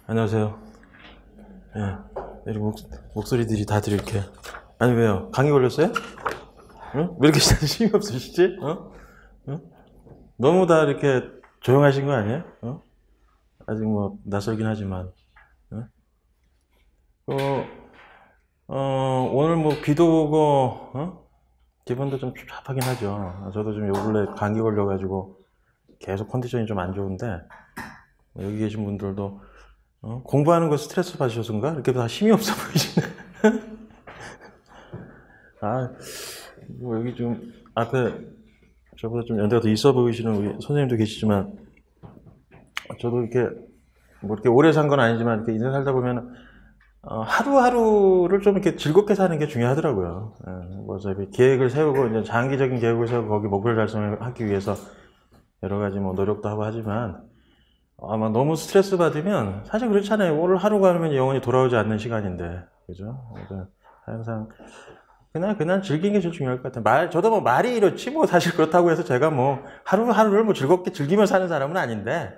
안녕하세요. 예. 이렇게 목소리들이 다들 이렇게. 아니, 왜요? 감기 걸렸어요? 응? 왜 이렇게 힘이 없으시지? 어? 응? 너무 다 이렇게 조용하신 거 아니에요? 어? 아직 뭐, 낯설긴 하지만. 어? 오늘 뭐, 비도 오고, 기분도 좀 춥하긴 하죠. 저도 좀 요 근래 감기 걸려가지고 계속 컨디션이 좀 안 좋은데, 여기 계신 분들도 공부하는 거 스트레스 받으셔서인가? 이렇게 다 힘이 없어 보이시네. 아, 뭐 여기 좀 앞에 저보다 좀 연대가 더 있어 보이시는 우리 선생님도 계시지만, 저도 이렇게 뭐 이렇게 오래 산 건 아니지만 이렇게 인생 살다 보면 하루하루를 좀 이렇게 즐겁게 사는 게 중요하더라고요. 예, 뭐 어차피 계획을 세우고 이제 장기적인 계획을 세우고 거기 목표를 달성을 하기 위해서 여러 가지 뭐 노력도 하고 하지만, 아마 너무 스트레스 받으면 사실 그렇잖아요. 오늘 하루가 하면 영원히 돌아오지 않는 시간인데, 그죠? 그러니까 항상 그냥 즐기는 게 제일 중요할 것 같아요. 저도 뭐 말이 이렇지 뭐 사실 그렇다고 해서 제가 뭐 하루하루를 뭐 즐겁게 즐기며 사는 사람은 아닌데,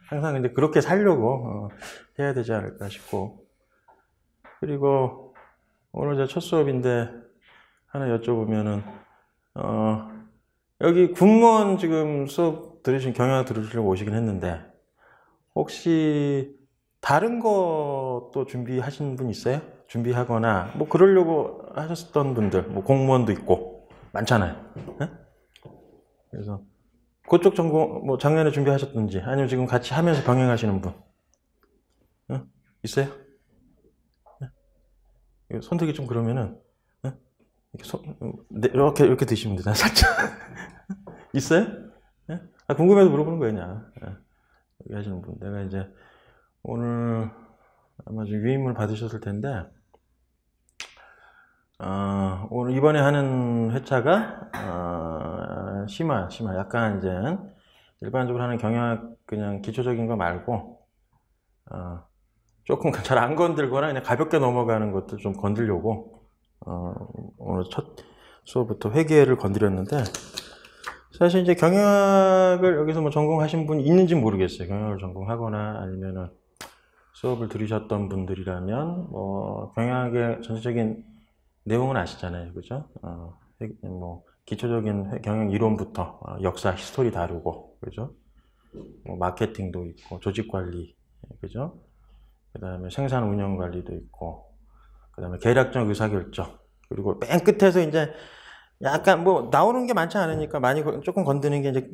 항상 근데 그렇게 살려고 해야 되지 않을까 싶고. 그리고 오늘 제 첫 수업인데 하나 여쭤보면은 여기 군무원 지금 수업 경영학 들으시려고 오시긴 했는데, 혹시 다른 것도 준비하신 분 있어요? 준비하거나 뭐 그러려고 하셨던 분들, 뭐 공무원도 있고 많잖아요. 네? 그래서 그쪽 전공 뭐 작년에 준비하셨든지 아니면 지금 같이 하면서 병행하시는 분 있어요? 네? 손들기 좀 그러면은 이렇게 드시면 되나 살짝. 있어요? 네? 궁금해서 물어보는 거예요, 그냥. 여기 하시는 분. 내가 이제 오늘 아마 좀 유인물 받으셨을 텐데, 오늘 이번에 하는 회차가 심화 약간 이제 일반적으로 하는 경영학 그냥 기초적인 거 말고 조금 잘 안 건들거나 그냥 가볍게 넘어가는 것들 좀 건들려고 오늘 첫 수업부터 회계를 건드렸는데, 사실 이제 경영학을 여기서 뭐 전공하신 분이 있는지 모르겠어요. 경영학을 전공하거나 아니면은 수업을 들으셨던 분들이라면 뭐 경영학의 전체적인 내용은 아시잖아요, 그죠? 뭐 기초적인 경영 이론부터 역사, 히스토리 다루고, 그죠? 뭐 마케팅도 있고, 조직 관리, 그죠? 그 다음에 생산 운영 관리도 있고, 그 다음에 계략적 의사결정, 그리고 맨 끝에서 이제 약간 뭐 나오는 게 많지 않으니까 많이 조금 건드는 게 이제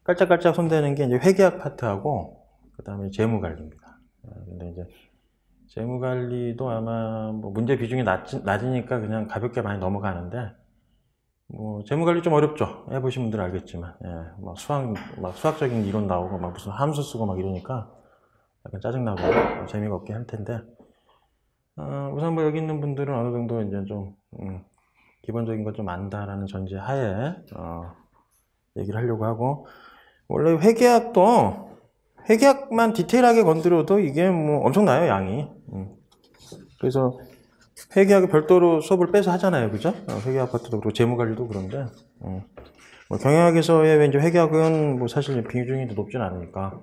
깔짝깔짝 손대는 게 이제 회계학 파트하고, 그 다음에 재무 관리입니다. 근데 이제 재무 관리도 아마 뭐 문제 비중이 낮으니까 그냥 가볍게 많이 넘어가는데, 뭐 재무 관리 좀 어렵죠. 해보신 분들 알겠지만, 예, 막 수학적인 이론 나오고 막 무슨 함수 쓰고 막 이러니까 약간 짜증나고 재미가 없긴 할 텐데, 우선 뭐 여기 있는 분들은 어느 정도 이제 좀 기본적인 것 좀 안다라는 전제 하에 얘기를 하려고 하고, 원래 회계학만 디테일하게 건드려도 이게 뭐 엄청나요, 양이. 그래서 회계학을 별도로 수업을 빼서 하잖아요, 그죠? 회계학 파트도 그렇고 재무관리도 그런데, 뭐 경영학에서의 이제 회계학은 뭐 사실 비중이 높진 않으니까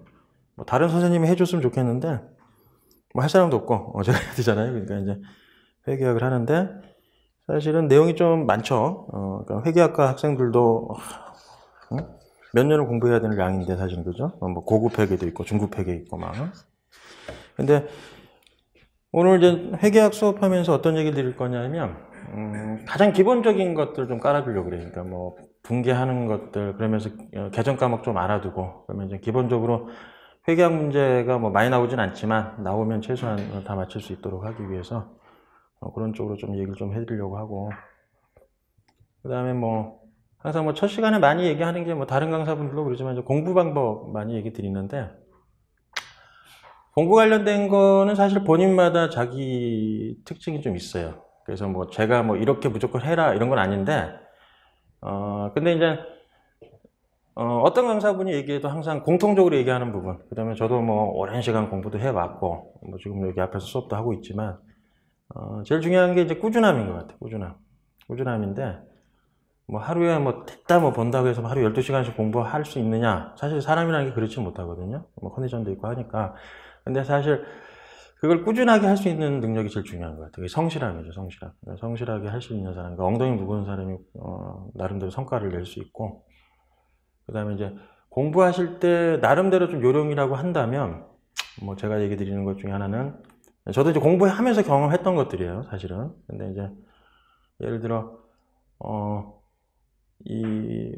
뭐 다른 선생님이 해줬으면 좋겠는데 뭐 할 사람도 없고 제가 해야 되잖아요. 그러니까 이제 회계학을 하는데, 사실은 내용이 좀 많죠. 그러니까 회계학과 학생들도 몇 년을 공부해야 되는 양인데 사실은, 그죠? 뭐 고급 회계도 있고 중급 회계 있고 막. 근데 오늘 이제 회계학 수업하면서 어떤 얘기를 드릴 거냐면, 가장 기본적인 것들 좀 깔아주려고 그래요. 그러니까 뭐 분계하는 것들, 그러면서 계정 과목 좀 알아두고, 그러면 이제 기본적으로 회계학 문제가 뭐 많이 나오진 않지만 나오면 최소한 다 맞출 수 있도록 하기 위해서 그런 쪽으로 좀 얘기를 좀 해드리려고 하고, 그 다음에 뭐 항상 뭐 첫 시간에 많이 얘기하는 게 뭐 다른 강사분들도 그러지만 이제 공부 방법 많이 얘기 드리는데, 공부 관련된 거는 사실 본인마다 자기 특징이 좀 있어요. 그래서 뭐 제가 뭐 이렇게 무조건 해라 이런 건 아닌데, 근데 이제 어떤 강사분이 얘기해도 항상 공통적으로 얘기하는 부분, 그 다음에 저도 뭐 오랜 시간 공부도 해왔고 뭐 지금 여기 앞에서 수업도 하고 있지만, 제일 중요한 게 이제 꾸준함인 것 같아요. 꾸준함인데, 뭐 하루에 뭐 됐다 뭐 본다고 해서 하루 12시간씩 공부할 수 있느냐, 사실 사람이라는 게 그렇지 못하거든요. 뭐 컨디션도 있고 하니까. 근데 사실 그걸 꾸준하게 할 수 있는 능력이 제일 중요한 것 같아요. 성실함이죠, 성실함. 성실하게 할 수 있는 사람, 그러니까 엉덩이 무거운 사람이 나름대로 성과를 낼 수 있고, 그 다음에 이제 공부하실 때 나름대로 좀 요령이라고 한다면, 뭐 제가 얘기 드리는 것 중에 하나는, 저도 이제 공부하면서 경험했던 것들이에요, 사실은. 근데 이제 예를 들어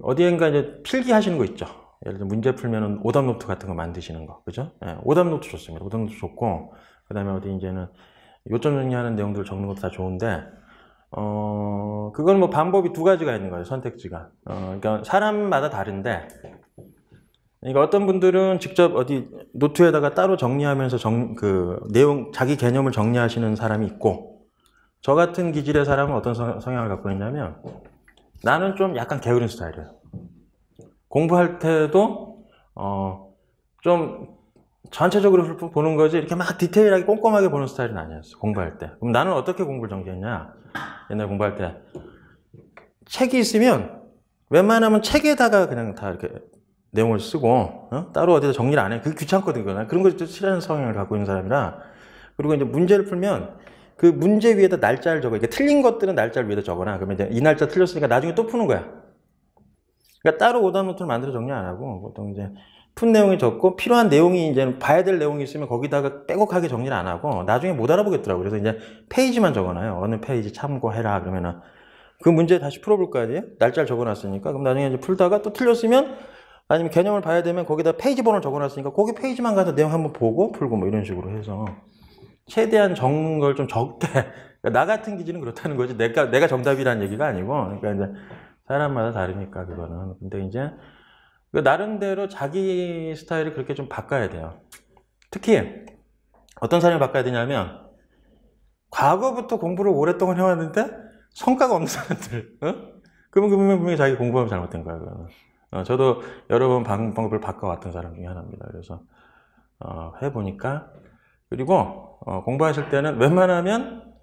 어디엔가 이제 필기하시는 거 있죠. 예를 들어 문제 풀면은 오답노트 같은 거 만드시는 거, 그죠? 예, 오답노트 좋습니다. 오답노트 좋고, 그 다음에 어디 이제는 요점 정리하는 내용들을 적는 것도 다 좋은데, 그건 뭐 방법이 두 가지가 있는 거예요, 선택지가. 그러니까 사람마다 다른데, 그러니까 어떤 분들은 직접 어디 노트에다가 따로 정리하면서 그 내용, 자기 개념을 정리하시는 사람이 있고, 저 같은 기질의 사람은 어떤 성향을 갖고 있냐면, 나는 좀 약간 게으른 스타일이에요. 공부할 때도 좀 전체적으로 보는 거지 이렇게 막 디테일하게 꼼꼼하게 보는 스타일은 아니었어, 공부할 때. 그럼 나는 어떻게 공부를 전개했냐? 옛날 공부할 때 책이 있으면 웬만하면 책에다가 그냥 다 이렇게 내용을 쓰고 따로 어디다 정리를 안 해. 그게 귀찮거든요. 그런 걸 싫어하는 성향을 갖고 있는 사람이라. 그리고 이제 문제를 풀면 그 문제 위에다 날짜를 적어. 이게 틀린 것들은 날짜를 위에다 적어놔. 그러면 이제 이 날짜 틀렸으니까 나중에 또 푸는 거야. 그러니까 따로 오답노트를 만들어 정리 안 하고 보통 이제 푼 내용이 적고 필요한 내용이 이제 봐야 될 내용이 있으면 거기다가 빼곡하게 정리를 안 하고 나중에 못 알아보겠더라고요. 그래서 이제 페이지만 적어놔요. 어느 페이지 참고해라 그러면은 그 문제 다시 풀어볼 거 아니에요? 날짜를 적어놨으니까. 그럼 나중에 이제 풀다가 또 틀렸으면 아니면 개념을 봐야 되면 거기다 페이지 번호를 적어놨으니까 거기 페이지만 가서 내용 한번 보고 풀고 뭐 이런 식으로 해서 최대한 적는 걸 좀 적게. 그러니까 나 같은 기질은 그렇다는 거지. 내가 정답이라는 얘기가 아니고. 그러니까 이제 사람마다 다르니까 그거는. 근데 이제 나름대로 자기 스타일을 그렇게 좀 바꿔야 돼요. 특히 어떤 사람이 바꿔야 되냐면 과거부터 공부를 오랫동안 해왔는데 성과가 없는 사람들. 그러면 분명히 자기 공부하면 잘못된 거야. 저도 여러 번 방법을 바꿔왔던 사람 중에 하나입니다. 그래서 해보니까. 그리고 공부하실 때는 웬만하면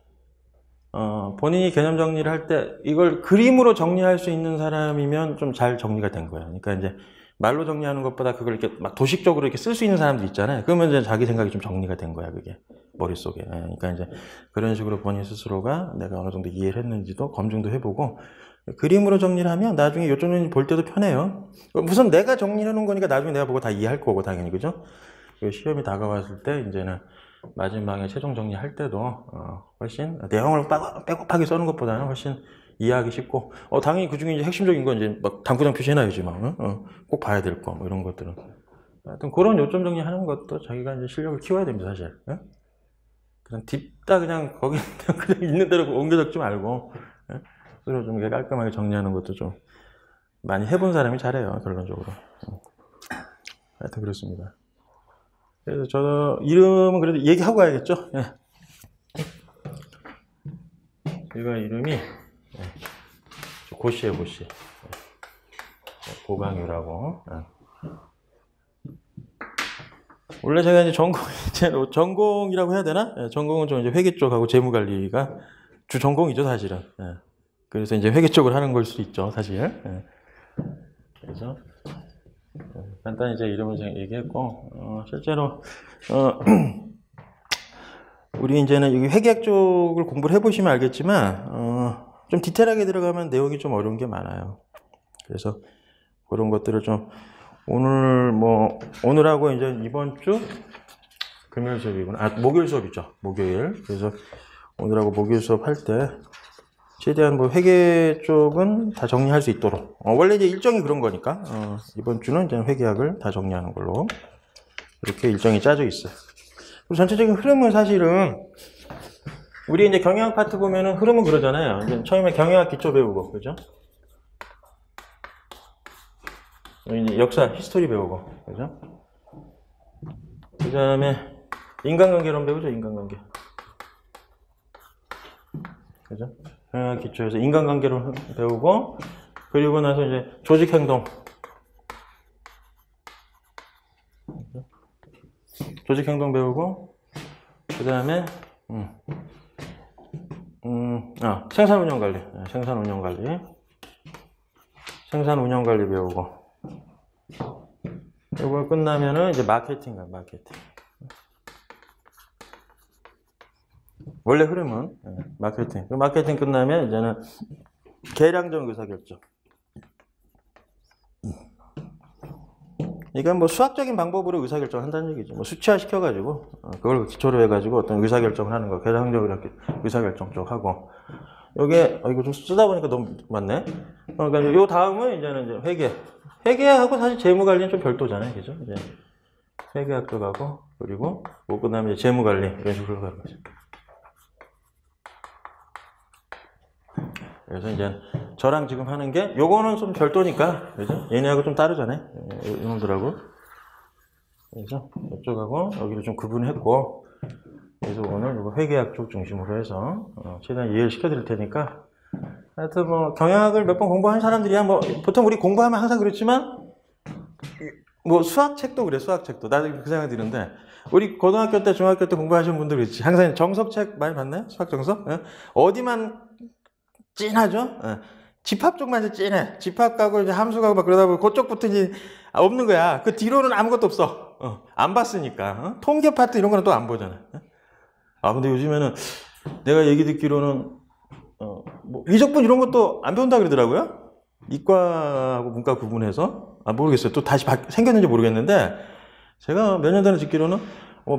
본인이 개념 정리를 할 때 이걸 그림으로 정리할 수 있는 사람이면 좀 잘 정리가 된 거예요. 그러니까 이제 말로 정리하는 것보다 그걸 이렇게 막 도식적으로 이렇게 쓸 수 있는 사람도 있잖아요. 그러면 이제 자기 생각이 좀 정리가 된 거야, 그게. 머릿속에. 그러니까 이제 그런 식으로 본인 스스로가 내가 어느 정도 이해를 했는지도 검증도 해보고 그림으로 정리를 하면 나중에 요점을 볼 때도 편해요. 우선 내가 정리해 놓은 거니까 나중에 내가 보고 다 이해할 거고, 당연히. 그죠? 시험이 다가왔을 때 이제는 마지막에 최종 정리할 때도 훨씬 내용을 빼곡하게 써는 것보다는 훨씬 이해하기 쉽고 당연히 그중에 이제 핵심적인 건 이제 막 당구장 표시해놔야지 꼭 봐야 될 거 뭐 이런 것들은 하여튼 그런 요점 정리하는 것도 자기가 이제 실력을 키워야 됩니다, 사실. 그냥 딥다 그냥 거기 그냥 있는 대로 옮겨 적지 말고 스스로 좀 깔끔하게 정리하는 것도 좀 많이 해본 사람이 잘해요, 결론적으로. 하여튼 그렇습니다. 그래서 저 이름은 그래도 얘기하고 가야겠죠? 예. 이거 이름이 고시예요, 고시. 고강유라고. 원래 제가 이제 전공이라고 해야 되나? 전공은 좀 이제 회계 쪽하고 재무관리가 주 전공이죠, 사실은. 그래서 이제 회계 쪽을 하는 걸 수도 있죠, 사실. 그래서 간단히 제 이름을 제가 얘기했고, 실제로, 우리 이제는 여기 회계학 쪽을 공부를 해보시면 알겠지만, 좀 디테일하게 들어가면 내용이 좀 어려운 게 많아요. 그래서 그런 것들을 좀, 오늘하고 이제 이번 주 금요일 수업이구나. 목요일 수업이죠. 목요일. 그래서 오늘하고 목요일 수업 할 때, 최대한 뭐 회계 쪽은 다 정리할 수 있도록. 원래 이제 일정이 그런 거니까, 이번 주는 이제 회계학을 다 정리하는 걸로. 이렇게 일정이 짜져 있어요. 그리고 전체적인 흐름은 사실은, 우리 이제 경영학 파트 보면은 흐름은 그러잖아요. 이제 처음에 경영학 기초 배우고, 그죠? 이제 역사, 히스토리 배우고, 그죠? 그 다음에 인간관계론 배우죠, 인간관계. 그죠? 경영학 기초에서 인간관계론 배우고, 그리고 나서 이제 조직행동. 조직행동 배우고, 그 다음에, 생산운영관리. 생산운영관리. 생산운영관리 배우고. 이거 끝나면은 이제 마케팅. 원래 흐름은 마케팅. 마케팅 끝나면 이제는 계량적 의사결정. 이건 뭐 수학적인 방법으로 의사결정을 한다는 얘기죠. 뭐 수치화 시켜가지고 그걸 기초로 해가지고 어떤 의사결정을 하는 거. 계량적 이렇게 의사결정 쪽 하고. 요게 이거 좀 쓰다 보니까 너무 많네. 그러니까 요 다음은 이제는 이제 회계. 회계하고 사실 재무관리는 좀 별도잖아요, 그죠? 이제 회계학 쪽하고 그리고 뭐 그다음에 재무관리 이런 식으로 가는 거죠. 그래서 이제 저랑 지금 하는 게 요거는 좀 별도니까, 그죠? 얘네하고 좀 다르잖아요, 이놈들하고. 그래서 이쪽하고 여기를 좀 구분했고, 그래서 오늘 이거 회계학 쪽 중심으로 해서 최대한 이해를 시켜드릴 테니까. 하여튼 뭐 경영학을 몇 번 공부한 사람들이야 뭐 보통 우리 공부하면 항상 그렇지만 뭐 수학책도 그래, 수학책도 나도 그 생각이 드는데 우리 고등학교 때 중학교 때 공부하신 분들 있지, 항상 정석책 많이 봤나요? 수학 정석? 어디만 찐하죠? 집합 쪽만 이제 찐해. 집합 가고 이제 함수 가고 막 그러다 보면 그쪽부터 이제 없는 거야. 그 뒤로는 아무것도 없어. 안 봤으니까. 통계 파트 이런 거는 또 안 보잖아. 근데 요즘에는 내가 얘기 듣기로는 뭐 이적분 이런 것도 안 배운다 그러더라고요. 이과하고 문과 구분해서. 모르겠어요. 또 다시 생겼는지 모르겠는데 제가 몇 년 전에 듣기로는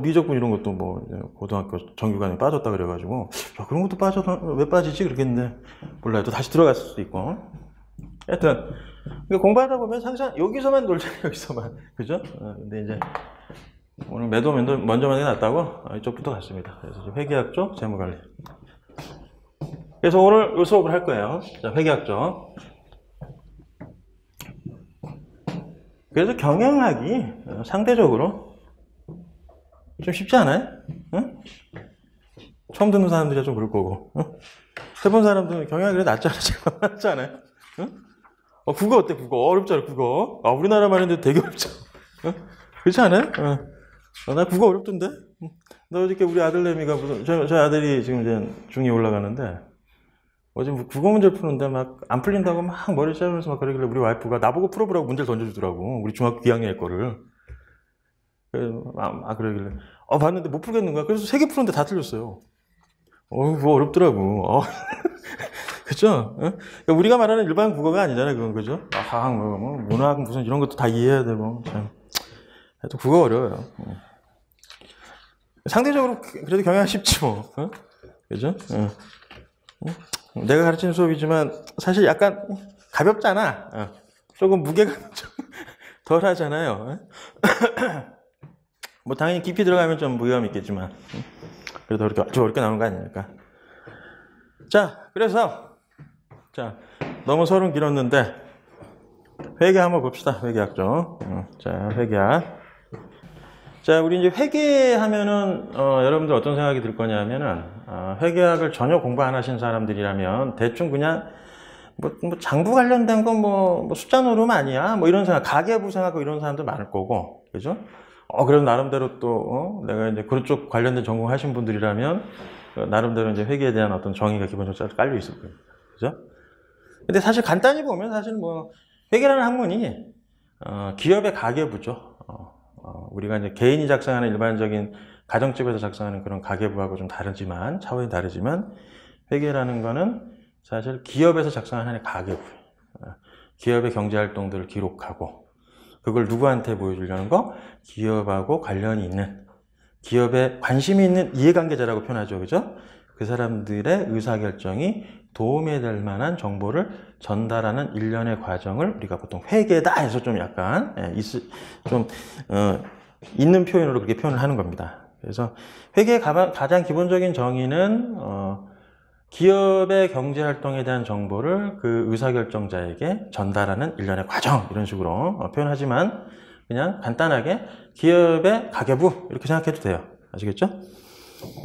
미적분 이런 것도 뭐 고등학교 정규관에 빠졌다 그래가지고 그런 것도 빠져서 왜 빠지지 그러겠는데 몰라요. 또 다시 들어갔을 수도 있고. 하여튼 공부하다 보면 항상 여기서만 놀잖아요. 여기서만. 그죠? 근데 이제 오늘 매도 먼저 놨다고 이쪽부터 갔습니다. 그래서 회계학 쪽 재무관리. 그래서 오늘 이 수업을 할 거예요. 자, 회계학 쪽. 그래서 경영학이 상대적으로 좀 쉽지 않아요? 응? 처음 듣는 사람들이 좀 그럴 거고. 응? 해본 사람들은 경영학이 그래도 낫잖아. 낫지 않아요? 응? 국어 어때? 국어 어렵잖아. 국어. 우리나라 말인데 되게 어렵잖아. 응? 그렇지 않아요? 나 국어 어렵던데? 나 어저께 우리 아들내미가 무슨 저희 아들이 지금 이제 중2 올라가는데 어제 국어 문제를 푸는데 막 안 풀린다고 막 머리 짜면서 막 그러길래 우리 와이프가 나보고 풀어보라고 문제를 던져주더라고. 우리 중학교 2학년 거를. 그러길래 봤는데 못 풀겠는 거야. 그래서 3개 푸는데 다 틀렸어요. 그거 어렵더라고. 그죠? 그러니까 우리가 말하는 일반 국어가 아니잖아요. 그건 그죠? 뭐 문학 무슨 이런 것도 다 이해해야 되고 참. 또 국어 어려워요. 상대적으로 그래도 경영이 쉽지 뭐. 그죠? 내가 가르치는 수업이지만 사실 약간 가볍잖아. 조금 무게가 좀 덜 하잖아요. 뭐 당연히 깊이 들어가면 좀 무게감이 있겠지만 그래도 좀 어렵게 나오는 거 아닙니까? 자, 그래서 너무 서론 길었는데 회계 한번 봅시다. 회계학 좀. 자, 회계학. 자, 우리 이제 회계하면은 여러분들 어떤 생각이 들 거냐면은 회계학을 전혀 공부 안 하신 사람들이라면 대충 그냥 뭐 장부 관련된 건 뭐 숫자 노름 아니야? 뭐 이런 생각, 가계부 생각하고 이런 사람들 많을 거고, 그죠? 그래도 나름대로 또 내가 이제 그쪽 관련된 전공 하신 분들이라면 나름대로 이제 회계에 대한 어떤 정의가 기본적으로 깔려 있을 거예요, 그죠? 근데 사실 간단히 보면 사실 뭐 회계라는 학문이 기업의 가계부죠. 우리가 이제 개인이 작성하는 일반적인 가정집에서 작성하는 그런 가계부하고 좀 다르지만, 차원이 다르지만, 회계라는 거는 사실 기업에서 작성하는 하나의 가계부예요. 기업의 경제활동들을 기록하고, 그걸 누구한테 보여주려는 거? 기업하고 관련이 있는, 기업에 관심이 있는 이해관계자라고 표현하죠. 그죠? 그 사람들의 의사결정이 도움이 될 만한 정보를 전달하는 일련의 과정을 우리가 보통 회계다 해서 좀 약간 있는 표현으로 그렇게 표현을 하는 겁니다. 그래서 회계의 가장 기본적인 정의는 기업의 경제활동에 대한 정보를 그 의사결정자에게 전달하는 일련의 과정, 이런 식으로 표현하지만 그냥 간단하게 기업의 가계부 이렇게 생각해도 돼요. 아시겠죠?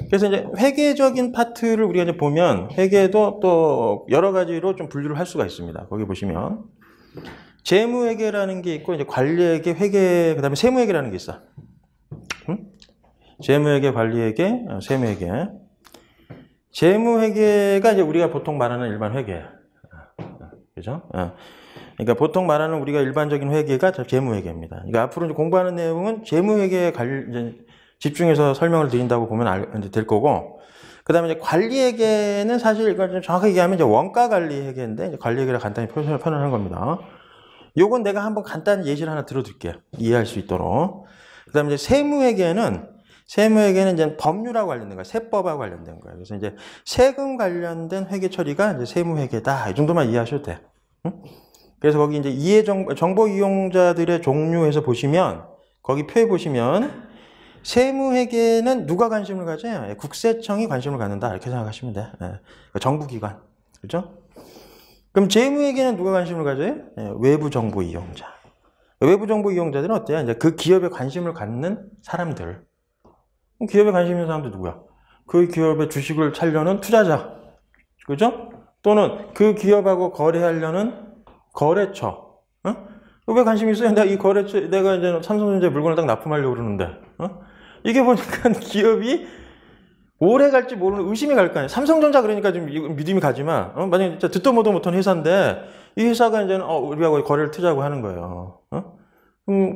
그래서 이제 회계적인 파트를 우리가 이제 보면 회계도 또 여러 가지로 좀 분류를 할 수가 있습니다. 거기 보시면 재무회계라는 게 있고 이제 관리회계, 회계, 그다음에 세무회계라는 게 있어. 재무회계, 관리회계, 세무회계. 재무회계가 이제 우리가 보통 말하는 일반 회계야. 그죠? 그러니까 보통 말하는 우리가 일반적인 회계가 재무회계입니다. 그러니까 앞으로 이제 공부하는 내용은 재무회계에 집중해서 설명을 드린다고 보면 이제 될 거고, 그 다음에 이제 관리회계는 사실 이걸 좀 정확하게 얘기하면 이제 원가 관리회계인데, 이제 관리회계를 간단히 표현하는 겁니다. 요건 내가 한번 간단히 예시를 하나 들어드릴게요. 이해할 수 있도록. 그 다음에 이제 세무회계는 이제 법률하고 관련된 거예요. 세법하고 관련된 거예요. 그래서 이제 세금 관련된 회계 처리가 이제 세무회계다. 이 정도만 이해하셔도 돼. 응? 그래서 거기 이제 정보 이용자들의 종류에서 보시면, 거기 표에 보시면, 세무회계는 누가 관심을 가져요? 예, 국세청이 관심을 갖는다. 이렇게 생각하시면 돼. 예, 그러니까 정부기관. 그죠? 그럼 재무회계는 누가 관심을 가져요? 예, 외부 정보 이용자. 외부 정보 이용자들은 어때요? 이제 그 기업에 관심을 갖는 사람들. 기업에 관심 있는 사람들 누구야? 그 기업의 주식을 살려는 투자자. 그죠? 또는 그 기업하고 거래하려는 거래처. 어? 왜 관심 있어요? 내가 이 거래처, 내가 이제 삼성전자 물건을 딱 납품하려고 그러는데. 어? 이게 보니까 기업이 오래 갈지 모르는 의심이 갈 거 아니에요. 삼성전자 그러니까 좀 믿음이 가지만, 만약에 진짜 듣도 보도 못한 회사인데, 이 회사가 이제는, 우리하고 거래를 트자고 하는 거예요.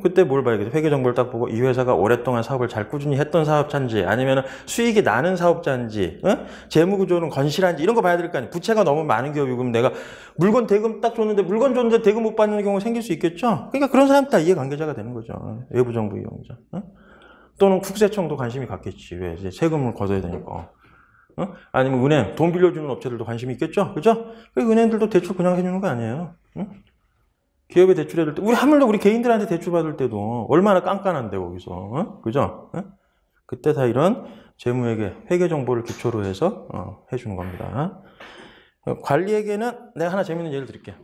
그때 뭘 봐야겠어요? 회계 정보를 딱 보고 이 회사가 오랫동안 사업을 잘 꾸준히 했던 사업자인지, 아니면 수익이 나는 사업자인지, 재무 구조는 건실한지, 이런 거 봐야 될 거 아니에요. 부채가 너무 많은 기업이고, 그럼 내가 물건 대금 딱 줬는데, 물건 줬는데 대금 못 받는 경우가 생길 수 있겠죠? 그러니까 그런 사람 다 이해관계자가 되는 거죠. 외부 정보 이용자. 또는 국세청도 관심이 갖겠지. 왜? 이제 세금을 걷어야 되니까. 아니면 은행, 돈 빌려주는 업체들도 관심이 있겠죠? 그죠? 은행들도 대출 그냥 해주는 거 아니에요. 기업에 대출해줄 때, 하물며 우리 개인들한테 대출 받을 때도 얼마나 깐깐한데, 거기서. 그죠? 그때 다 이런 재무회계, 회계 정보를 기초로 해서 해주는 겁니다. 관리회계는 내가 하나 재밌는 예를 드릴게요.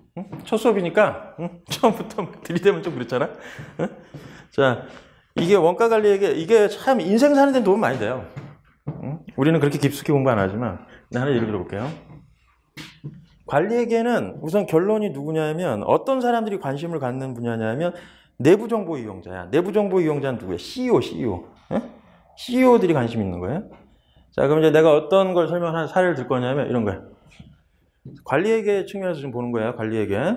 첫 수업이니까 처음부터 들이대면 좀 그렇잖아. 자, 이게 원가 관리회계, 이게 참 인생 사는 데는 도움 많이 돼요. 우리는 그렇게 깊숙이 공부 안 하지만 하나 예를 들어볼게요. 관리회계는 우선 결론이 누구냐면, 어떤 사람들이 관심을 갖는 분야냐면 내부 정보 이용자야. 내부 정보 이용자는 누구야? CEO. CEO들이 관심 있는 거예요. 자, 그럼 이제 내가 어떤 걸 설명하는 사례를 들 거냐면 이런 거예요. 관리회계 측면에서 좀 보는 거예요. 관리회계.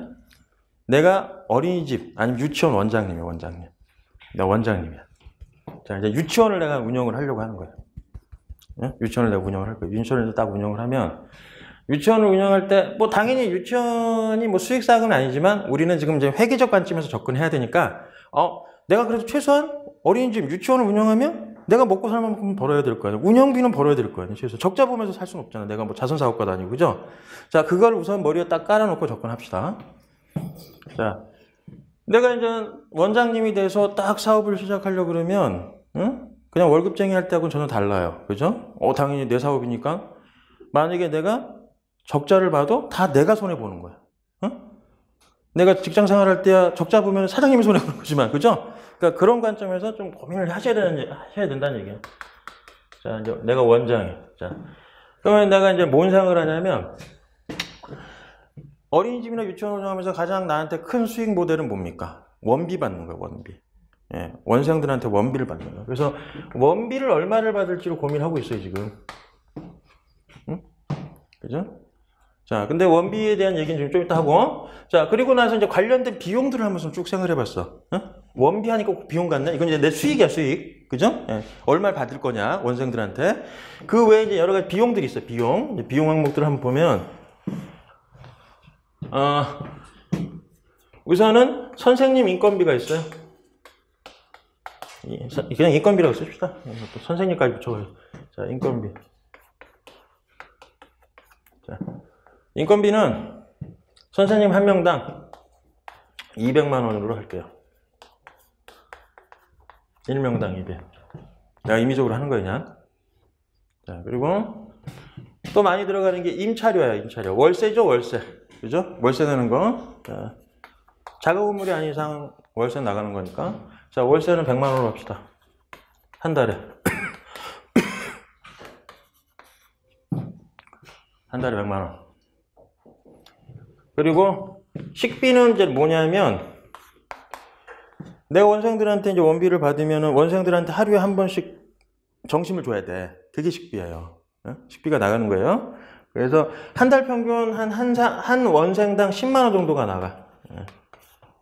내가 어린이집 아니면 유치원 원장님이야. 원장님. 내가 원장님이야. 자, 이제 유치원을 내가 운영을 하려고 하는 거예요. 유치원을 내가 운영을 할 거예요. 유치원을 딱 운영을 하면, 유치원을 운영할 때, 당연히 유치원이 수익사업은 아니지만, 우리는 지금 이제 회계적 관점에서 접근해야 되니까, 내가 그래도 최소한 어린이집, 유치원을 운영하면 내가 먹고 살 만큼 벌어야 될 거 아니에요. 운영비는 벌어야 될 거 아니에요. 최소 적자 보면서 살 수는 없잖아. 내가 자선사업가도 아니고, 그죠? 자, 그걸 우선 머리에 딱 깔아놓고 접근합시다. 자, 내가 이제 원장님이 돼서 딱 사업을 시작하려고 그러면, 그냥 월급쟁이 할 때하고는 전혀 달라요. 그죠? 당연히 내 사업이니까. 만약에 내가 적자를 봐도 다 내가 손해보는 거야. 내가 직장 생활할 때야 적자 보면 사장님이 손해보는 거지만, 그죠? 그러니까 그런 관점에서 좀 고민을 하셔야 된다는 얘기예요. 자, 이제 내가 원장이에요. 자, 그러면 내가 이제 뭔 생각을 하냐면, 어린이집이나 유치원 운영하면서 가장 나한테 큰 수익 모델은 뭡니까? 원비 받는 거예요, 원비. 예, 원생들한테 원비를 받는 거예요. 그래서 원비를 얼마를 받을지로 고민하고 있어요, 지금. 그죠? 자, 근데 원비에 대한 얘기는 좀 이따 하고. 자, 그리고 나서 이제 관련된 비용들을 한번 쭉 생각을 해봤어. 원비 하니까 꼭 비용 같네? 이건 이제 내 수익이야, 수익. 그죠? 예, 얼마를 받을 거냐, 원생들한테. 그 외에 이제 여러 가지 비용들이 있어요, 비용. 비용 항목들을 한번 보면, 우선은 선생님 인건비가 있어요. 그냥 인건비라고 씁시다. 또 선생님까지 붙여가지고. 자, 인건비. 자, 인건비는 선생님 한 명당 200만 원으로 할게요. 1명당 200. 내가 임의적으로 하는 거예요, 그냥. 자, 그리고 또 많이 들어가는 게 임차료야, 임차료. 월세죠, 월세. 그죠? 월세 내는 거. 자, 자가 건물이 아닌 이상 월세 나가는 거니까. 자, 월세는 100만 원으로 합시다. 한 달에. 한 달에 100만 원. 그리고 식비는 이제 뭐냐면, 내 원생들한테 이제 원비를 받으면은 원생들한테 하루에 한 번씩 점심을 줘야 돼. 그게 식비예요. 식비가 나가는 거예요. 그래서 한 달 평균 한 원생당 10만 원 정도가 나가.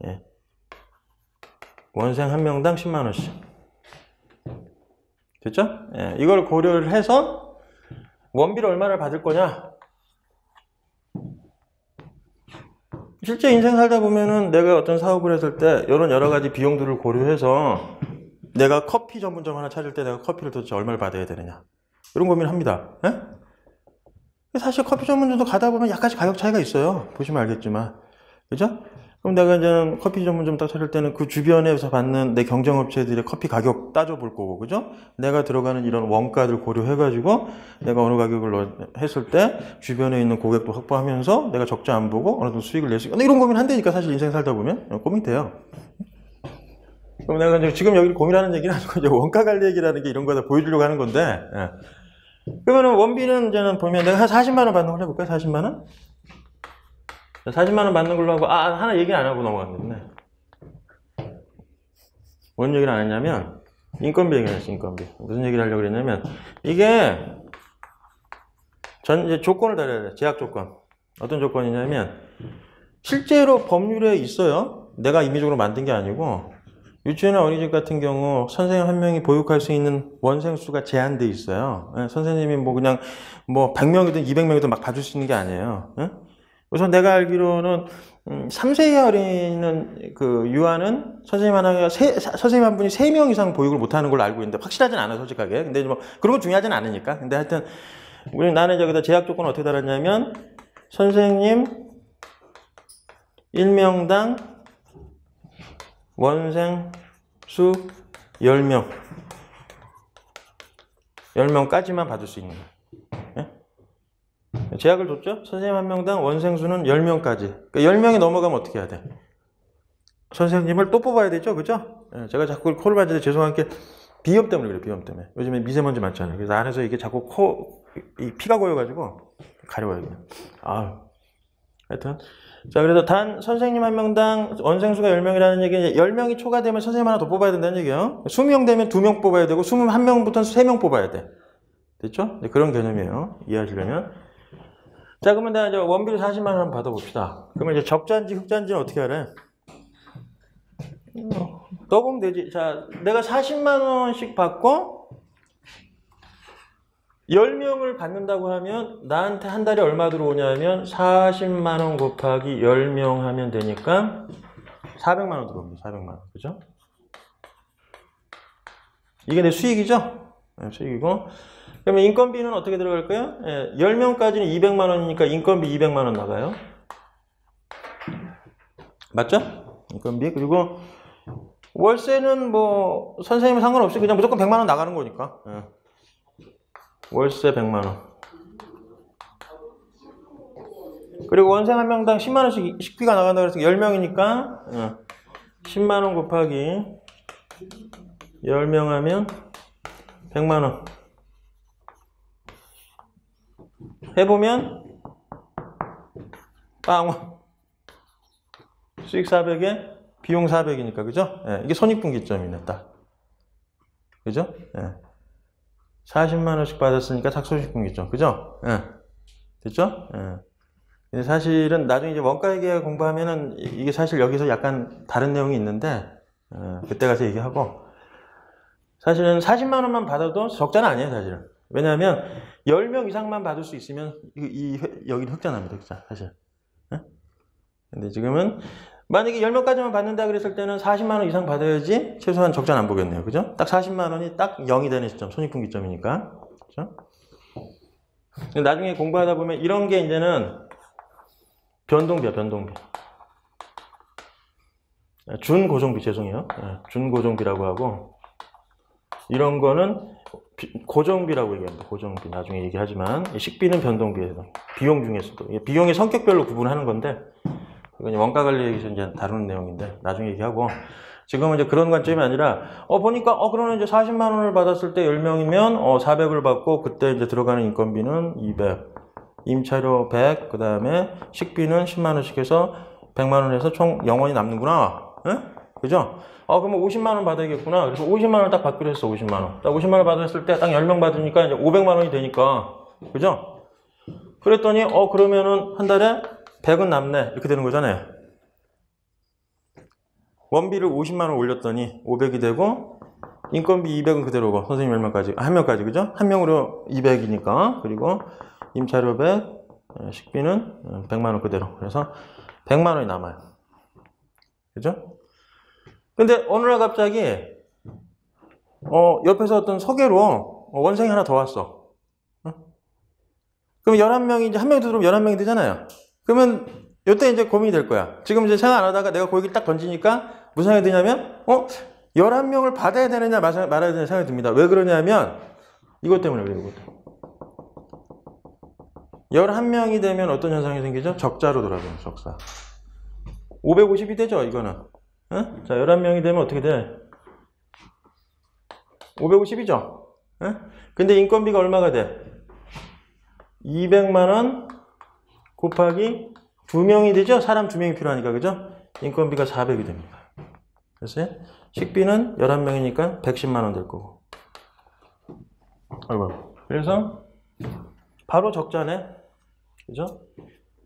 예. 원생 한 명당 10만 원씩. 됐죠? 예. 이걸 고려를 해서 원비를 얼마를 받을 거냐? 실제 인생 살다 보면은 내가 어떤 사업을 했을 때 이런 여러 가지 비용들을 고려해서 내가 커피 전문점 하나 찾을 때 내가 커피를 도대체 얼마를 받아야 되느냐, 이런 고민을 합니다. 예? 사실 커피 전문점도 가다 보면 약간씩 가격 차이가 있어요. 보시면 알겠지만. 그죠? 그럼 내가 이제 커피 전문점 딱 찾을 때는 그 주변에서 받는 내 경쟁업체들의 커피 가격 따져볼 거고, 그죠? 내가 들어가는 이런 원가들 고려해가지고 내가 어느 가격을 했을 때 주변에 있는 고객도 확보하면서 내가 적자 안 보고 어느 정도 수익을 낼 수 있고, 이런 고민 한다니까. 사실 인생 살다 보면 고민이 돼요. 그럼 내가 이제 지금 여기 고민하는 얘기는 아니고 이제 원가 관리 얘기라는 게 이런 거다 보여주려고 하는 건데, 예. 그러면은 원비는 이제는 보면 내가 한 40만 원 받는 걸로 해볼까요? 40만 원? 40만 원 받는 걸로 하고, 하나 얘기 안 하고 넘어갔는데. 뭔 얘기를 안 했냐면, 인건비 얘기를 했어, 인건비. 무슨 얘기를 하려고 그랬냐면, 이게, 이제 조건을 달아야 돼, 제약 조건. 어떤 조건이냐면, 실제로 법률에 있어요. 내가 임의적으로 만든 게 아니고, 유치원이나 어린이집 같은 경우 선생님 한 명이 보육할 수 있는 원생 수가 제한돼 있어요. 선생님이 뭐 그냥 뭐 100명이든 200명이든 막 봐줄 수 있는 게 아니에요. 우선 내가 알기로는 3세 이하 어린이는 그 유아는 선생님 한 분이 3명 이상 보육을 못하는 걸로 알고 있는데 확실하진 않아요, 솔직하게. 근데 뭐 그런 거 중요하진 않으니까. 근데 하여튼 나는 저기다 제약 조건을 어떻게 달았냐면, 선생님 1명당 원생 수 10명. 10명까지만 받을 수 있는 거예요. 예? 제약을 줬죠? 선생님 한 명당 원생 수는 10명까지. 그러니까 10명이 넘어가면 어떻게 해야 돼? 선생님을 또 뽑아야 되죠? 그죠? 예, 제가 자꾸 코를 만지는데 죄송한 게 비염 때문에 그래요, 비염 때문에. 요즘에 미세먼지 많잖아요. 그래서 안에서 이게 자꾸 피가 고여가지고 가려워요, 그냥. 하여튼. 자, 그래서 단 선생님 한 명당 원생수가 10명이라는 얘기는 10명이 초과되면 선생님 하나 더 뽑아야 된다는 얘기예요. 20명 되면 2명 뽑아야 되고 21명부터는 3명 뽑아야 돼. 됐죠? 그런 개념이에요. 이해하시려면. 자, 그러면 내가 이제 원비를 40만 원 받아봅시다. 그러면 이제 적자인지 흑자인지는 어떻게 알아요? 떠보면 되지. 자, 내가 40만 원씩 받고 10명을 받는다고 하면 나한테 한 달에 얼마 들어오냐면 40만 원 곱하기 10명 하면 되니까 400만 원 들어옵니다. 400만 원. 그죠? 이게 내 수익이죠? 네, 수익이고. 그러면 인건비는 어떻게 들어갈까요? 10명까지는 200만 원이니까 인건비 200만 원 나가요. 맞죠? 인건비. 그리고 월세는 뭐 선생님은 상관없이 그냥 무조건 100만 원 나가는 거니까. 월세 100만 원. 그리고 원생 한 명당 10만 원씩 식비가 나간다 그래서 10명이니까 10만 원 곱하기 10명 하면 100만 원. 해보면 빵원. 수익 400에 비용 400이니까 그죠? 이게 손익분기점이네 딱. 그죠? 40만 원씩 받았으니까 딱 손익분기점. 그죠? 됐죠? 근데 사실은 나중에 이제 원가회계 공부하면은 이게 사실 여기서 약간 다른 내용이 있는데 그때 가서 얘기하고, 사실은 40만 원만 받아도 적자는 아니에요, 사실은. 왜냐하면 10명 이상만 받을 수 있으면 여기는 흑자납니다, 흑자, 사실. 근데 지금은 만약에 10명까지만 받는다 그랬을 때는 40만 원 이상 받아야지 최소한 적자는 안 보겠네요. 그죠? 딱 40만 원이 딱 0이 되는 시점, 손익분기점이니까. 그죠? 나중에 공부하다 보면 이런 게 이제는 변동비야, 변동비. 준고정비, 죄송해요. 준고정비라고 하고, 이런 거는 고정비라고 얘기합니다. 고정비. 나중에 얘기하지만, 식비는 변동비예요. 비용 중에서도. 비용의 성격별로 구분하는 건데, 이건 원가 관리에서 이제 다루는 내용인데, 나중에 얘기하고, 지금은 이제 그런 관점이 아니라, 보니까, 그러면 이제 40만 원을 받았을 때 10명이면, 400을 받고, 그때 이제 들어가는 인건비는 200, 임차료 100, 그 다음에 식비는 10만 원씩 해서 100만 원 해서 총 0원이 남는구나. 그죠? 그러면 50만 원 받아야겠구나. 그래서 50만 원을 딱 받기로 했어, 50만 원. 딱 50만 원 받았을 때 딱 10명 받으니까 이제 500만 원이 되니까. 그죠? 그랬더니, 그러면은 한 달에 100은 남네. 이렇게 되는 거잖아요. 원비를 50만 원 올렸더니 500이 되고, 인건비 200은 그대로고 선생님 얼마까지? 한 명까지 그죠? 한 명으로 200이니까 그리고 임차료 100, 식비는 100만 원 그대로. 그래서 100만 원이 남아요. 그죠? 근데 어느 날 갑자기 옆에서 어떤 소개로 원생이 하나 더 왔어. 그럼 11명이 이제 한 명이 들어오면 11명이 되잖아요. 그러면 이때 이제 고민이 될 거야. 지금 이제 생각 안 하다가 내가 고객을 딱 던지니까 무슨 생각이 드냐면 11명을 받아야 되느냐 말아야 되느냐 생각이 듭니다. 왜 그러냐면 이것 때문에 그래요. 이것 때문에. 11명이 되면 어떤 현상이 생기죠? 적자로 돌아가요. 적자. 550이 되죠, 이거는. 자, 11명이 되면 어떻게 돼? 550이죠? 근데 인건비가 얼마가 돼? 200만 원 곱하기 2명이 되죠? 사람 2명이 필요하니까, 그죠? 인건비가 400이 됩니다. 그래서 식비는 11명이니까 110만 원 될 거고. 아이고. 그래서 바로 적자네. 그죠?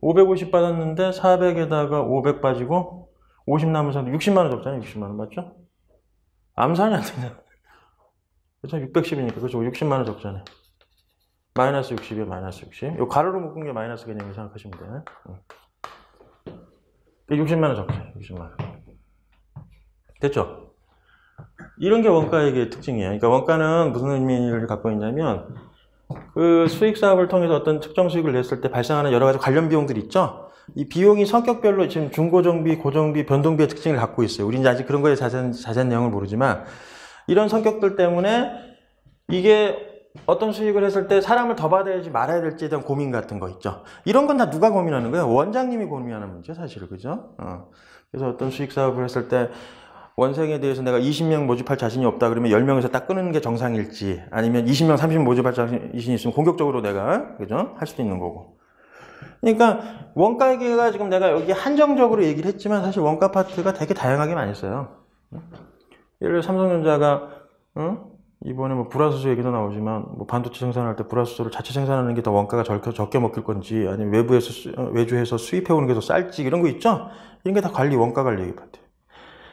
550 받았는데 400에다가 500 빠지고 50 남아서 60만 원 적자네. 60만 원 맞죠? 암산이 안 되냐? 그죠? 610이니까 그죠? 60만 원 적자네. 마이너스 60이에요. 마이너스 60. 요 가로로 묶은 게 마이너스 개념이라고 생각하시면 돼요. 60만 원 적자. 60만 원. 됐죠? 이런 게 원가액의 특징이에요. 그러니까 원가는 무슨 의미를 갖고 있냐면 그 수익 사업을 통해서 어떤 특정 수익을 냈을 때 발생하는 여러 가지 관련 비용들이 있죠. 이 비용이 성격별로 지금 중고정비, 고정비, 변동비의 특징을 갖고 있어요. 우리는 아직 그런 거에 자세한 내용을 모르지만 이런 성격들 때문에 이게 어떤 수익을 했을 때 사람을 더 받아야지 말아야 될지에 대한 고민 같은 거 있죠. 이런 건 다 누가 고민하는 거예요? 원장님이 고민하는 문제 사실은. 그죠? 그래서 어떤 수익 사업을 했을 때 원생에 대해서 내가 20명 모집할 자신이 없다 그러면 10명에서 딱 끊는 게 정상일지 아니면 20명, 30명 모집할 자신이 있으면 공격적으로 내가 그죠? 할 수도 있는 거고. 그러니까 원가액가 지금 내가 여기 한정적으로 얘기를 했지만 사실 원가 파트가 되게 다양하게 많이 있어요. 예를 들어 삼성전자가 이번에 뭐 불화수소 얘기도 나오지만 뭐 반도체 생산할 때 불화수소를 자체 생산하는 게 더 원가가 적게 먹힐 건지 아니면 외주에서 수입해 오는 게 더 쌀지 이런 거 있죠? 이런 게 다 원가 관리 파트.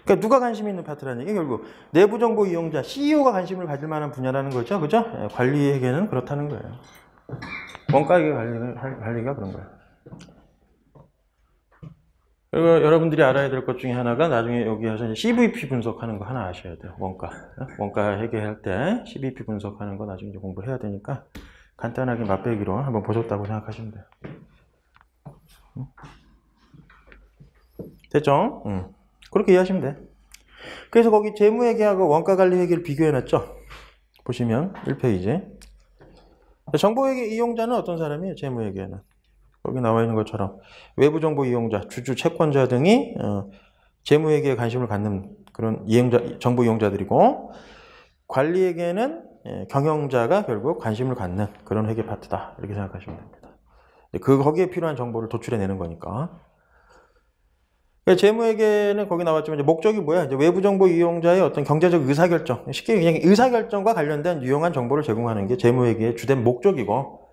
그러니까 누가 관심 있는 파트라는 얘기 결국 내부 정보 이용자 CEO가 관심을 가질 만한 분야라는 거죠, 그죠? 관리에게는 그렇다는 거예요. 원가에게 관리가 그런 거예요. 그리고 여러분들이 알아야 될 것 중에 하나가 나중에 여기에서 CVP 분석하는 거 하나 아셔야 돼요. 원가 회계할 때 CVP 분석하는 거 나중에 공부를 해야 되니까 간단하게 맛배기로 한번 보셨다고 생각하시면 돼요. 됐죠? 그렇게 이해하시면 돼. 그래서 거기 재무회계하고 원가관리회계를 비교해놨죠. 보시면 1페이지. 정보회계 이용자는 어떤 사람이에요? 재무회계는. 거기 나와 있는 것처럼 외부 정보 이용자, 주주, 채권자 등이 재무회계에 관심을 갖는 그런 정보 이용자들이고 관리회계는 경영자가 결국 관심을 갖는 그런 회계 파트다. 이렇게 생각하시면 됩니다. 거기에 필요한 정보를 도출해내는 거니까. 재무회계는 거기 나왔지만 이제 목적이 뭐야? 이제 외부 정보 이용자의 어떤 경제적 의사결정, 쉽게 그냥 의사결정과 관련된 유용한 정보를 제공하는 게 재무회계의 주된 목적이고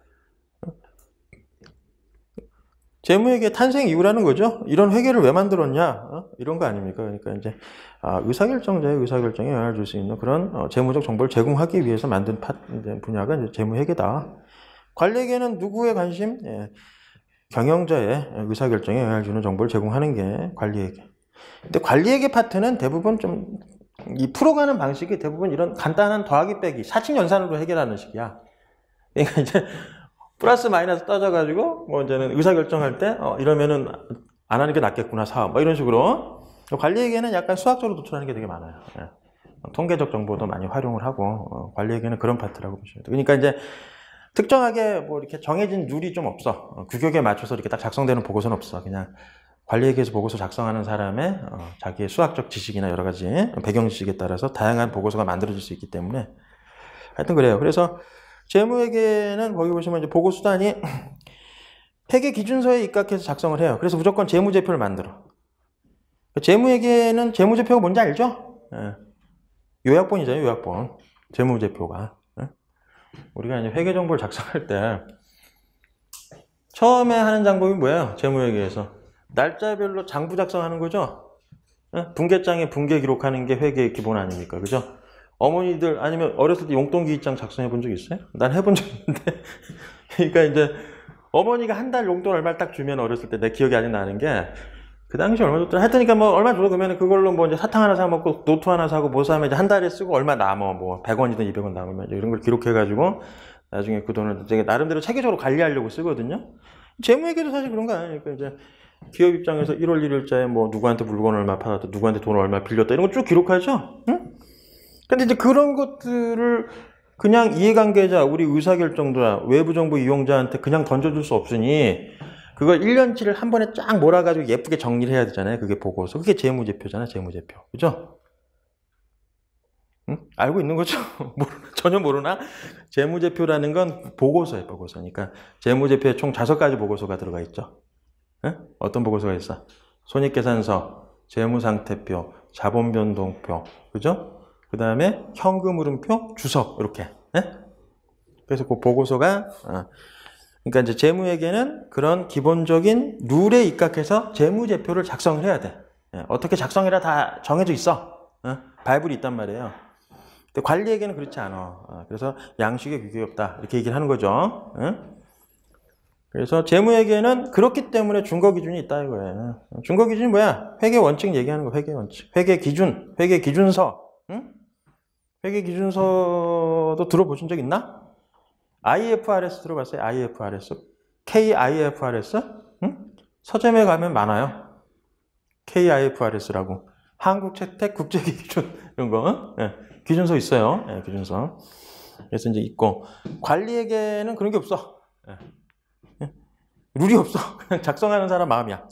재무회계 탄생 이유라는 거죠. 이런 회계를 왜 만들었냐? 이런 거 아닙니까? 그러니까 이제 의사결정자의 의사결정에 영향을 줄 수 있는 그런 재무적 정보를 제공하기 위해서 만든 분야가 이제 재무회계다. 관리회계는 누구의 관심? 경영자의 의사결정에 영향을 주는 정보를 제공하는 게 관리회계. 근데 관리회계 파트는 대부분 좀 이 풀어가는 방식이 대부분 이런 간단한 더하기 빼기, 사칙연산으로 해결하는 식이야. 그러니까 이제 플러스 마이너스 따져가지고 뭐 이제는 의사결정할 때 이러면은 안 하는 게 낫겠구나 사업 뭐 이런 식으로 관리회계는 약간 수학적으로 도출하는 게 되게 많아요. 통계적 정보도 많이 활용을 하고 관리회계는 그런 파트라고 보시면 돼요. 그러니까 이제 특정하게 뭐 이렇게 정해진 룰이 좀 없어. 규격에 맞춰서 이렇게 딱 작성되는 보고서는 없어. 그냥 관리회계에서 보고서 작성하는 사람의 자기의 수학적 지식이나 여러 가지 배경 지식에 따라서 다양한 보고서가 만들어질 수 있기 때문에 하여튼 그래요. 그래서 재무회계는 거기 보시면 이제 보고 수단이 회계 기준서에 입각해서 작성을 해요. 그래서 무조건 재무제표를 만들어. 재무회계는 재무제표가 뭔지 알죠? 요약본이잖아요, 요약본. 재무제표가. 우리가 이제 회계 정보를 작성할 때 처음에 하는 장법이 뭐예요? 재무회계에서 날짜별로 장부 작성하는 거죠. 분계장에 분계 기록하는 게 회계의 기본 아닙니까? 그죠? 어머니들 아니면 어렸을 때 용돈기입장 작성해 본 적 있어요? 난 해본 적 있는데 그러니까 이제 어머니가 한 달 용돈 얼마 딱 주면 어렸을 때 내 기억이 아직 나는 게 그 당시 얼마 줬더라? 하여튼 그러니까 뭐 얼마 줘 그러면 그걸로 뭐 이제 사탕 하나 사 먹고 노트 하나 사고 뭐 사면 이제 한 달에 쓰고 얼마 남어 뭐 100원이든 200원 남으면 이런 걸 기록해 가지고 나중에 그 돈을 되게 나름대로 체계적으로 관리하려고 쓰거든요. 재무회계도 사실 그런 거 아니에요. 그러니까 이제 기업 입장에서 1월 1일자에 뭐 누구한테 물건 얼마 팔았다, 누구한테 돈을 얼마 빌렸다 이런 거 쭉 기록하죠. 응? 근데 이제 그런 것들을 그냥 이해관계자, 우리 의사결정자, 외부 정보 이용자한테 그냥 던져줄 수 없으니 그걸 1년치를 한 번에 쫙 몰아가지고 예쁘게 정리를 해야 되잖아요. 그게 보고서. 그게 재무제표잖아요. 재무제표. 그죠? 응? 알고 있는 거죠? 전혀 모르나? 재무제표라는 건 보고서예요. 보고서니까 재무제표에 총 5가지 보고서가 들어가 있죠. 응? 어떤 보고서가 있어? 손익계산서, 재무상태표, 자본변동표. 그죠? 그 다음에 현금흐름표, 주석 이렇게. 네? 그래서 그 보고서가 그러니까 이제 재무회계는 그런 기본적인 룰에 입각해서 재무제표를 작성을 해야 돼. 어떻게 작성해라 다 정해져 있어. 바이블이 있단 말이에요. 근데 관리회계는 그렇지 않아. 그래서 양식의 규격이 없다 이렇게 얘기를 하는 거죠. 그래서 재무회계는 그렇기 때문에 준거기준이 있다 이거예요. 준거기준이 뭐야? 회계원칙 얘기하는 거. 회계원칙. 회계기준, 회계기준서. 응? 회계기준서도 들어보신 적 있나? IFRS 들어봤어요? IFRS? KIFRS? 응? 서점에 가면 많아요. KIFRS라고. 한국채택국제기준 이런 거. 네. 기준서 있어요. 네, 기준서. 그래서 이제 있고 관리회계는 그런 게 없어. 네. 룰이 없어. 그냥 작성하는 사람 마음이야.